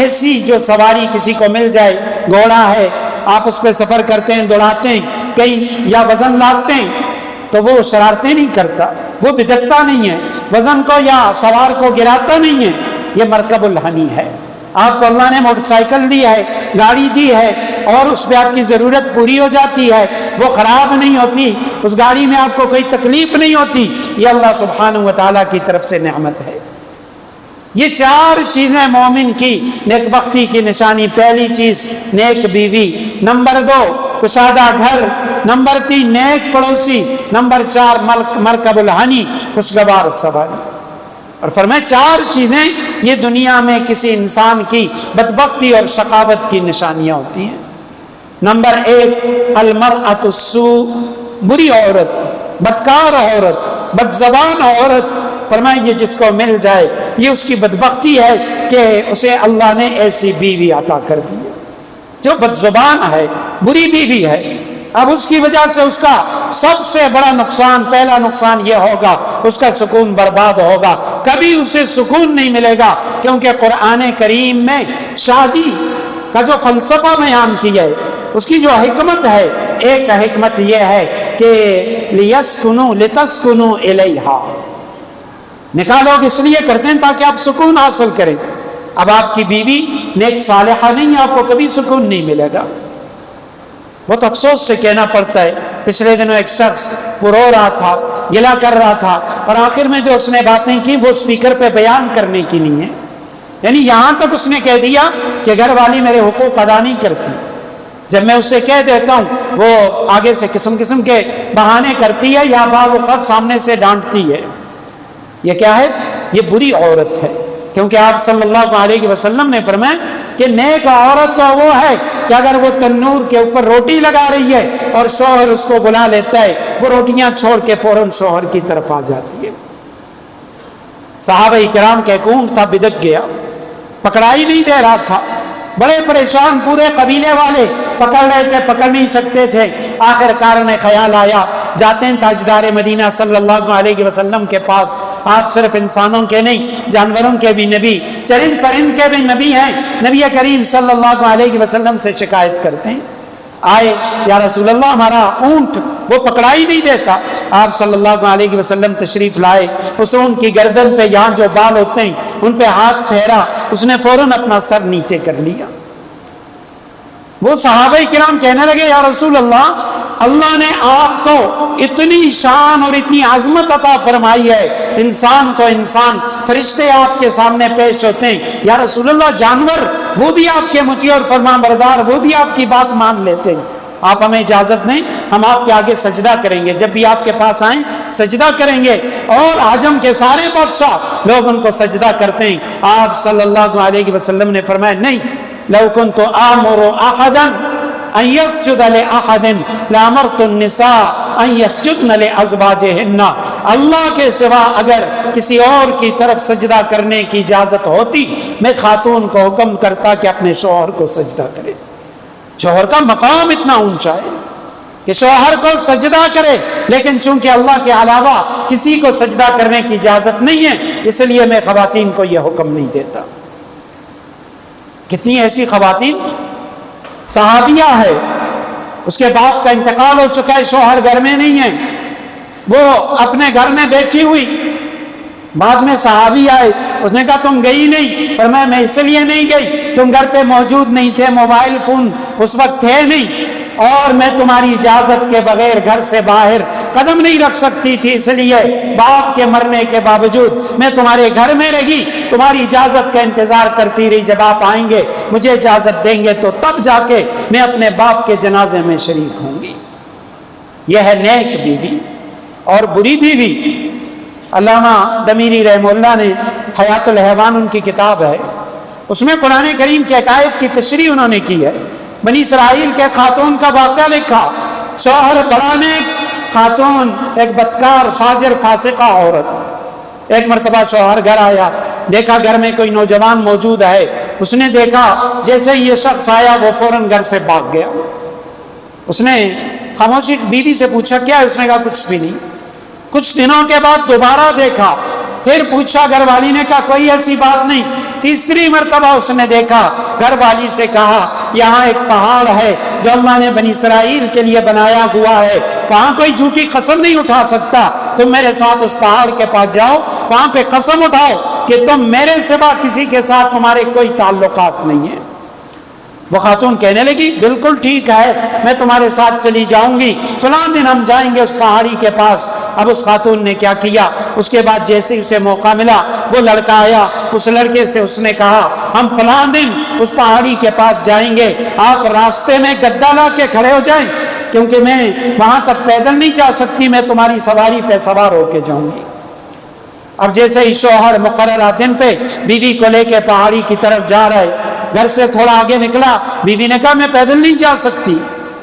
ایسی جو سواری کسی کو مل جائے۔ گھوڑا ہے، آپ اس پہ سفر کرتے ہیں، دوڑاتے ہیں کہیں یا وزن لاتے ہیں تو وہ شرارتیں نہیں کرتا، وہ بدکتا نہیں ہے، وزن کو یا سوار کو گراتا نہیں ہے، یہ مرکب الہنی ہے۔ آپ کو اللہ نے موٹر سائیکل دی ہے، گاڑی دی ہے، اور اس پہ آپ کی ضرورت پوری ہو جاتی ہے، وہ خراب نہیں ہوتی، اس گاڑی میں آپ کو کوئی تکلیف نہیں ہوتی، یہ اللہ سبحانہ و تعالیٰ کی طرف سے نعمت ہے۔ یہ چار چیزیں مومن کی نیک بختی کی نشانی۔ پہلی چیز نیک بیوی، نمبر 2 کشادہ گھر، نمبر 3 نیک پڑوسی، نمبر 4 مرکب الہنی، خوشگوار سواری۔ اور فرمائے چار چیزیں یہ دنیا میں کسی انسان کی بدبختی اور شقاوت کی نشانیاں ہوتی ہیں۔ نمبر 1 المرأۃ السوء، بری عورت، بدکار عورت، بدزبان عورت۔ فرمائے یہ جس کو مل جائے یہ اس کی بدبختی ہے کہ اسے اللہ نے ایسی بیوی عطا کر دی ہے جو بدزبان ہے، بری بیوی ہے۔ اب اس کی وجہ سے اس کا سب سے بڑا نقصان، پہلا نقصان یہ ہوگا اس کا سکون برباد ہوگا، کبھی اسے سکون نہیں ملے گا، کیونکہ قرآن کریم میں شادی کا جو فلسفہ بیان کیا ہے، اس کی جو حکمت ہے، ایک حکمت یہ ہے کہ لِيَسْكُنُوا لِتَسْكُنُوا إِلَيْهَا، نکاح لوگ اس لیے کرتے ہیں تاکہ آپ سکون حاصل کریں۔ اب آپ کی بیوی نیک صالحہ نہیں ہے، آپ کو کبھی سکون نہیں ملے گا۔ بہت افسوس سے کہنا پڑتا ہے، پچھلے دنوں ایک شخص رو رہا تھا، گلہ کر رہا تھا، اور آخر میں جو اس نے باتیں کی وہ اسپیکر پہ بیان کرنے کی نہیں ہے، یعنی یہاں تک اس نے کہہ دیا کہ گھر والی میرے حقوق ادا نہیں کرتی۔ جب میں اسے کہہ دیتا ہوں وہ آگے سے قسم قسم کے بہانے کرتی ہے یا بعض اوقات سامنے سے ڈانٹتی ہے۔ یہ کیا ہے؟ یہ بری عورت ہے، کیونکہ آپ صلی اللہ علیہ وسلم نے فرمایا کہ نیک عورت تو وہ ہے کہ اگر وہ تنور کے اوپر روٹی لگا رہی ہے اور شوہر اس کو بلا لیتا ہے، وہ روٹیاں چھوڑ کے فوراً شوہر کی طرف آ جاتی ہے۔ صحابہ کرام کا ایک اونٹ تھا، بدک گیا، پکڑائی نہیں دے رہا تھا، بڑے پریشان، پورے قبیلے والے پکڑ رہے تھے، پکڑ نہیں سکتے تھے۔ آخر کار میں خیال آیا، جاتے ہیں تاجدار مدینہ صلی اللہ علیہ وسلم کے پاس۔ آپ صرف انسانوں کے نہیں، جانوروں کے بھی نبی، چرند پرند کے بھی نبی ہیں۔ نبی کریم صلی اللہ علیہ وسلم سے شکایت کرتے ہیں، آئے یا رسول اللہ ہمارا اونٹ وہ پکڑائی نہیں دیتا۔ آپ صلی اللہ علیہ وسلم تشریف لائے، اس اونٹ کی گردن پہ یہاں جو بال ہوتے ہیں ان پہ ہاتھ پھیرا، اس نے فوراً اپنا سر نیچے کر لیا۔ وہ صحابہ کرام کہنے لگے یا رسول اللہ، اللہ نے آپ کو اتنی شان اور اتنی عظمت عطا فرمائی ہے، انسان تو انسان، فرشتے آپ کے سامنے پیش ہوتے ہیں، یا رسول اللہ جانور وہ بھی آپ کے مطیع اور فرمان بردار، وہ بھی آپ کی بات مان لیتے ہیں، آپ ہمیں اجازت دیں، ہم آپ کے آگے سجدہ کریں گے، جب بھی آپ کے پاس آئیں سجدہ کریں گے۔ اور عجم کے سارے بادشاہ لوگ ان کو سجدہ کرتے ہیں۔ آپ صلی اللہ علیہ وسلم نے فرمایا نہیں، لو كنت آمر احدا ان يسجد لاحد لامرت النساء ان يسجدن لازواجهن، اللہ کے سوا اگر کسی اور کی طرف سجدہ کرنے کی اجازت ہوتی میں خاتون کو حکم کرتا کہ اپنے شوہر کو سجدہ کرے۔ شوہر کا مقام اتنا اونچا ہے کہ شوہر کو سجدہ کرے، لیکن چونکہ اللہ کے علاوہ کسی کو سجدہ کرنے کی اجازت نہیں ہے، اس لیے میں خواتین کو یہ حکم نہیں دیتا۔ کتنی ایسی خواتین صحابیہ ہے، اس کے باپ کا انتقال ہو چکا ہے، شوہر گھر میں نہیں ہے، وہ اپنے گھر میں بیٹھی ہوئی۔ بعد میں صحابی آئے، اس نے کہا تم گئی نہیں؟ فرمایا میں اس لیے نہیں گئی، تم گھر پہ موجود نہیں تھے، موبائل فون اس وقت تھے نہیں، اور میں تمہاری اجازت کے بغیر گھر سے باہر قدم نہیں رکھ سکتی تھی، اس لیے باپ کے مرنے کے باوجود میں تمہارے گھر میں رہی، تمہاری اجازت کا انتظار کرتی رہی، جب آپ آئیں گے مجھے اجازت دیں گے تو تب جا کے میں اپنے باپ کے جنازے میں شریک ہوں گی۔ یہ ہے نیک بیوی۔ اور بری بیوی، علامہ دمیری رحمہ اللہ نے حیات الحیوان ان کی کتاب ہے، اس میں قرآن کریم کی ایک آیت کی تشریح انہوں نے کی ہے۔ بنی اسرائیل کے خاتون کا واقعہ لکھا، شوہر بڑا نیک، خاتون ایک بدکار فاجر فاسقہ عورت۔ ایک مرتبہ شوہر گھر آیا، دیکھا گھر میں کوئی نوجوان موجود ہے، اس نے دیکھا جیسے یہ شخص آیا وہ فوراً گھر سے بھاگ گیا۔ اس نے خاموشی بیوی سے پوچھا کیا ہے؟ اس نے کہا کچھ بھی نہیں۔ کچھ دنوں کے بعد دوبارہ دیکھا، پھر پوچھا، گھر والی نے کہا کوئی ایسی بات نہیں۔ تیسری مرتبہ اس نے دیکھا، گھر والی سے کہا یہاں ایک پہاڑ ہے جو اللہ نے بنی اسرائیل کے لیے بنایا ہوا ہے، وہاں کوئی جھوٹی قسم نہیں اٹھا سکتا، تم میرے ساتھ اس پہاڑ کے پاس جاؤ، وہاں پہ قسم اٹھاؤ کہ تم میرے سوا کسی کے ساتھ تمہارے کوئی تعلقات نہیں ہیں۔ وہ خاتون کہنے لگی بالکل ٹھیک ہے، میں تمہارے ساتھ چلی جاؤں گی، فلاں دن ہم جائیں گے اس پہاڑی کے پاس۔ اب اس خاتون نے کیا کیا، اس کے بعد جیسے اسے موقع ملا وہ لڑکا آیا، اس لڑکے سے اس نے کہا ہم فلاں دن اس پہاڑی کے پاس جائیں گے، آپ راستے میں گدا لا کے کھڑے ہو جائیں، کیونکہ میں وہاں تک پیدل نہیں جا سکتی، میں تمہاری سواری پہ سوار ہو کے جاؤں گی۔ اب جیسے ہی شوہر مقررہ دن پہ بیوی کو لے کے پہاڑی کی طرف جا رہا ہے، گھر سے تھوڑا آگے نکلا، بیوی نے کہا میں پیدل نہیں جا سکتی۔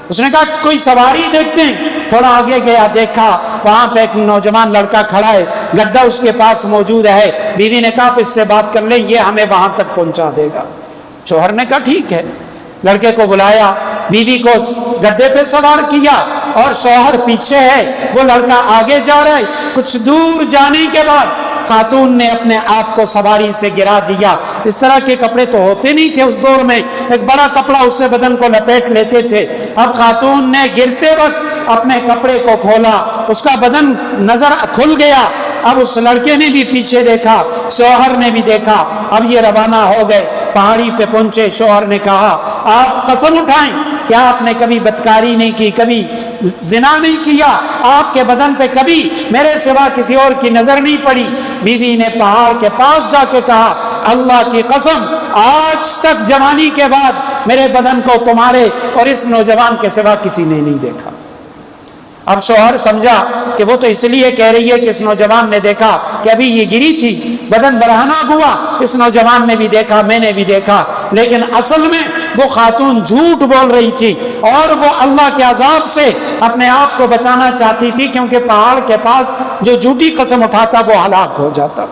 اس نے کہا کوئی سواری دیکھتے ہیں، تھوڑا آگے گیا، دیکھا وہاں پہ ایک نوجوان لڑکا کھڑا ہے، گدا اس کے پاس موجود ہے، بیوی نے کہا آپ اس سے بات کر لیں، یہ ہمیں وہاں تک پہنچا دے گا۔ شوہر نے کہا ٹھیک ہے، لڑکے کو بلایا، بیوی کو گدے پہ سوار کیا اور شوہر پیچھے ہے، وہ لڑکا آگے جا رہا ہے۔ کچھ دور جانے کے بعد خاتون نے اپنے آپ کو سواری سے گرا دیا۔ اس طرح کے کپڑے تو ہوتے نہیں تھے اس دور میں، ایک بڑا کپڑا اس سے بدن کو لپیٹ لیتے تھے۔ اب خاتون نے گرتے وقت اپنے کپڑے کو کھولا، اس کا بدن نظر کھل گیا۔ اب اس لڑکے نے بھی پیچھے دیکھا، شوہر نے بھی دیکھا، اب یہ روانہ ہو گئے، پہاڑی پہ پہنچے۔ شوہر نے کہا آپ قسم اٹھائیں کہ آپ نے کبھی بدکاری نہیں کی، کبھی زنا نہیں کیا، آپ کے بدن پہ کبھی میرے سوا کسی اور کی نظر نہیں پڑی۔ بیوی نے پہاڑ کے پاس جا کے کہا اللہ کی قسم آج تک جوانی کے بعد میرے بدن کو تمہارے اور اس نوجوان کے سوا کسی نے نہیں دیکھا۔ اب شوہر سمجھا کہ وہ تو اس لیے کہہ رہی ہے کہ اس نوجوان نے دیکھا کہ ابھی یہ گری تھی، بدن برہنہ ہوا، اس نوجوان نے بھی دیکھا، میں نے بھی دیکھا، لیکن اصل میں وہ خاتون جھوٹ بول رہی تھی اور وہ اللہ کے عذاب سے اپنے آپ کو بچانا چاہتی تھی، کیونکہ پہاڑ کے پاس جو جھوٹی قسم اٹھاتا وہ ہلاک ہو جاتا۔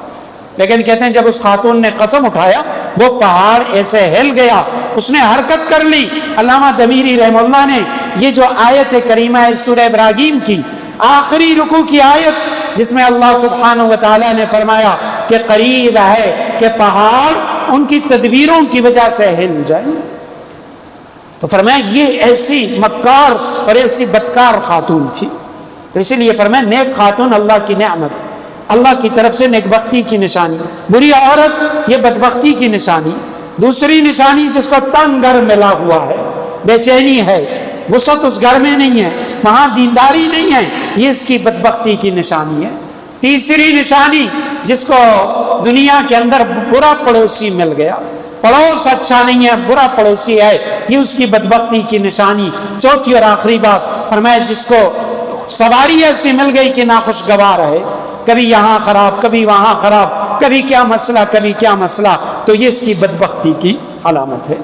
لیکن کہتے ہیں جب اس خاتون نے قسم اٹھایا وہ پہاڑ ایسے ہل گیا، اس نے حرکت کر لی۔ علامہ دمیری رحمہ اللہ نے یہ جو آیت کریمہ ہے سورہ ابراہیم کی آخری رکوع کی آیت، جس میں اللہ سبحانہ و تعالیٰ نے فرمایا کہ قریب ہے کہ پہاڑ ان کی تدبیروں کی وجہ سے ہل جائیں، تو فرمایا یہ ایسی مکار اور ایسی بدکار خاتون تھی، اسی لیے فرمایا نیک خاتون اللہ کی نعمت، اللہ کی طرف سے نیک بختی کی نشانی، بری عورت یہ بدبختی کی نشانی۔ دوسری نشانی جس کو تنگ گھر ملا ہوا ہے، بے چینی ہے، وسعت اس گھر میں نہیں ہے، وہاں دینداری نہیں ہے، یہ اس کی بدبختی کی نشانی ہے۔ تیسری نشانی جس کو دنیا کے اندر برا پڑوسی مل گیا، پڑوس اچھا نہیں ہے، برا پڑوسی ہے، یہ اس کی بدبختی کی نشانی۔ چوتھی اور آخری بات فرمایا جس کو سواری ایسی مل گئی کہ ناخوشگوار ہے، کبھی یہاں خراب کبھی وہاں خراب، کبھی کیا مسئلہ کبھی کیا مسئلہ، تو یہ اس کی بدبختی کی علامت ہے۔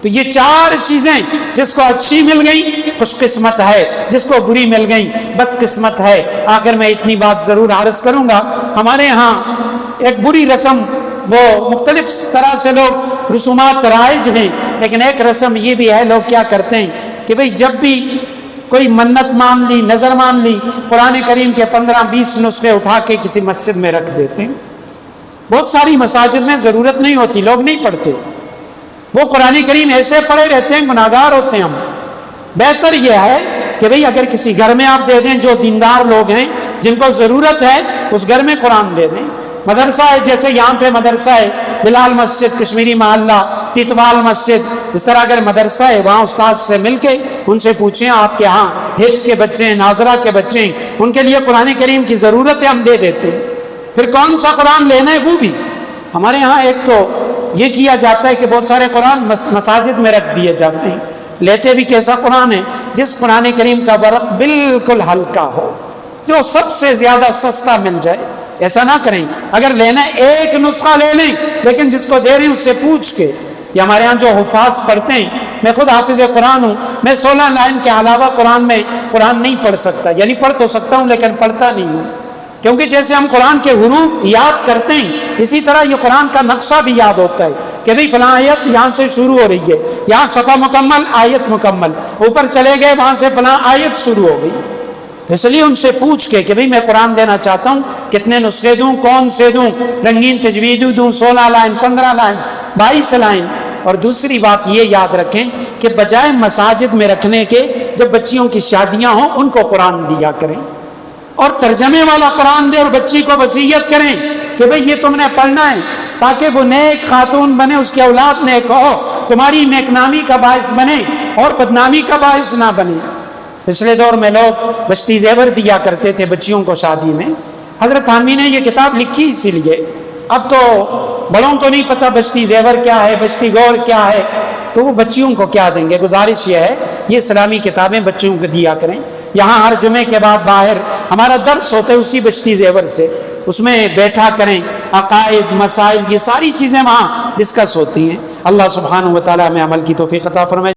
تو یہ چار چیزیں جس کو اچھی مل گئی خوش قسمت ہے، جس کو بری مل گئی بد قسمت ہے۔ آخر میں اتنی بات ضرور عرض کروں گا، ہمارے ہاں ایک بری رسم، وہ مختلف طرح سے لوگ رسومات رائج ہیں، لیکن ایک رسم یہ بھی ہے، لوگ کیا کرتے ہیں کہ بھئی جب بھی کوئی منت مان لی، نظر مان لی، قرآن کریم کے 15-20 نسخے اٹھا کے کسی مسجد میں رکھ دیتے ہیں۔ بہت ساری مساجد میں ضرورت نہیں ہوتی، لوگ نہیں پڑھتے، وہ قرآن کریم ایسے پڑھے رہتے ہیں، گناہگار ہوتے ہیں ہم۔ بہتر یہ ہے کہ بھئی اگر کسی گھر میں آپ دے دیں جو دیندار لوگ ہیں جن کو ضرورت ہے اس گھر میں قرآن دے دیں. مدرسہ ہے، جیسے یہاں پہ مدرسہ ہے بلال مسجد، کشمیری محلہ، تیتوال مسجد، اس طرح اگر مدرسہ ہے وہاں استاد سے مل کے ان سے پوچھیں آپ کے ہاں حفظ کے بچے ہیں، ناظرہ کے بچے ہیں، ان کے لیے قرآن کریم کی ضرورت ہے، ہم دے دیتے ہیں. پھر کون سا قرآن لینا ہے وہ بھی ہمارے ہاں ایک تو یہ کیا جاتا ہے کہ بہت سارے قرآن مساجد میں رکھ دیے جاتے ہیں. لیتے بھی کیسا قرآن ہے؟ جس قرآن کریم کا ورق بالکل ہلکا ہو، جو سب سے زیادہ سستا مل جائے. ایسا نہ کریں، اگر لینا ہے ایک نسخہ لے لیں، لیکن جس کو دے رہے ہیں اس سے پوچھ کے. یہ ہمارے ہاں جو حفاظ پڑھتے ہیں، میں خود حافظ قرآن ہوں، میں 16 لائن کے علاوہ قرآن نہیں پڑھ سکتا، یعنی پڑھ تو سکتا ہوں لیکن پڑھتا نہیں ہوں. کیونکہ جیسے ہم قرآن کے حروف یاد کرتے ہیں اسی طرح یہ قرآن کا نقشہ بھی یاد ہوتا ہے کہ بھئی فلاں آیت یہاں سے شروع ہو رہی ہے، یہاں صفحہ مکمل، آیت مکمل، اوپر چلے گئے وہاں سے فلاں آیت شروع ہو گئی. اس لیے ان سے پوچھ کے کہ بھئی میں قرآن دینا چاہتا ہوں، کتنے نسخے دوں، کون سے دوں، رنگین تجوید دوں، 16 لائن، 15 لائن، 22 لائن. اور دوسری بات یہ یاد رکھیں کہ بجائے مساجد میں رکھنے کے جب بچیوں کی شادیاں ہوں ان کو قرآن دیا کریں، اور ترجمے والا قرآن دے اور بچی کو وصیت کریں کہ بھئی یہ تم نے پڑھنا ہے تاکہ وہ نیک خاتون بنے، اس کی اولاد نیک ہو، تمہاری نیک نامی کا باعث بنے اور بدنامی کا باعث نہ بنے. پچھلے دور میں لوگ بشتی زیور دیا کرتے تھے بچیوں کو شادی میں. حضرت تھانوی نے یہ کتاب لکھی اسی لیے. اب تو بڑوں کو نہیں پتہ بشتی زیور کیا ہے، بشتی گور کیا ہے، تو وہ بچیوں کو کیا دیں گے. گزارش یہ ہے یہ اسلامی کتابیں بچوں کو دیا کریں. یہاں ہر جمعے کے بعد باہر ہمارا درس ہوتا ہے اسی بشتی زیور سے، اس میں بیٹھا کریں، عقائد، مسائل، یہ ساری چیزیں وہاں ڈسکس ہوتی ہیں. اللہ سبحانہ و تعالی ہمیں عمل کی توفیق عطا فرمائے.